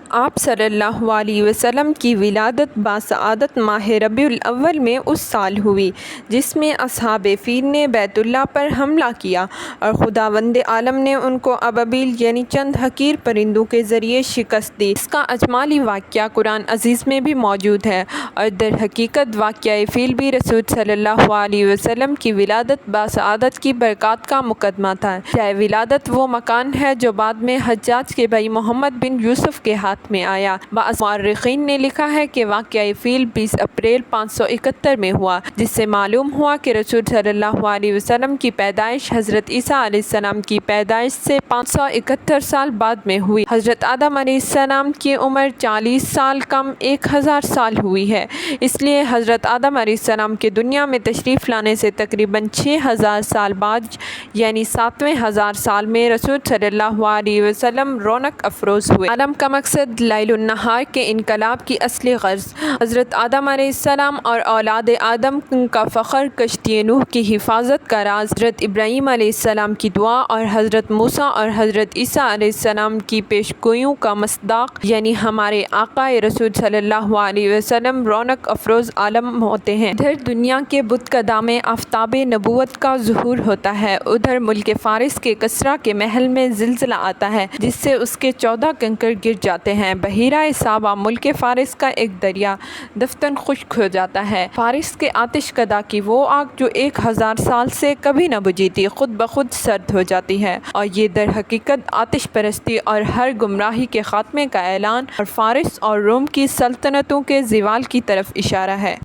آپ صلی اللہ علیہ وسلم کی ولادت باسعادت ماہ ربیع الاول میں اس سال ہوئی جس میں اصحاب فیل نے بیت اللہ پر حملہ کیا اور خداوند عالم نے ان کو ابابیل یعنی چند حقیر پرندوں کے ذریعے شکست دی۔ اس کا اجمالی واقعہ قرآن عزیز میں بھی موجود ہے اور در حقیقت واقعہ فیل بھی رسول صلی اللہ علیہ وسلم کی ولادت باسعادت کی برکات کا مقدمہ تھا۔ جائے ولادت وہ مکان ہے جو بعد میں حجاج کے بھائی محمد بن یوسف کے ہاتھ میں آیا۔ بعض مورخین نے لکھا ہے کہ واقعہ فیل 20 اپریل 571 میں ہوا، جس سے معلوم ہوا کہ رسول صلی اللہ علیہ وسلم کی پیدائش حضرت عیسیٰ علیہ السلام کی پیدائش سے 571 سال بعد میں ہوئی۔ حضرت آدم علیہ السلام کی عمر 40 سال کم 1000 سال ہوئی ہے، اس لیے حضرت آدم علیہ السلام کے دنیا میں تشریف لانے سے تقریباً 6000 سال بعد یعنی 7ویں ہزار سال میں رسول صلی اللہ علیہ وسلم رونق افروز ہوئے۔ عالم کا مقصد لیل النہار کے انقلاب کی اصلی غرض حضرت آدم علیہ السلام اور اولاد آدم کا فخر، کشتی نوح کی حفاظت کا راز، حضرت ابراہیم علیہ السلام کی دعا اور حضرت موسیٰ اور حضرت عیسیٰ علیہ السلام کی پیشگوئیوں کا مصداق یعنی ہمارے آقا رسول صلی اللہ علیہ وسلم رونق افروز عالم ہوتے ہیں۔ ادھر دنیا کے بتکدہ میں آفتاب نبوت کا ظہور ہوتا ہے، ادھر ملک فارس کے کسریٰ کے محل میں زلزلہ آتا ہے جس سے اس کے 14 کنکر گر جاتے ہیں۔ بحیرہ صابا ملک فارس کا ایک دریا دفتن خشک ہو جاتا ہے۔ فارس کے آتش کدہ کی وہ آگ جو 1000 سال سے کبھی نہ بجھی تھی خود بخود سرد ہو جاتی ہے، اور یہ در حقیقت آتش پرستی اور ہر گمراہی کے خاتمے کا اعلان اور فارس اور روم کی سلطنتوں کے زوال کی طرف اشارہ ہے۔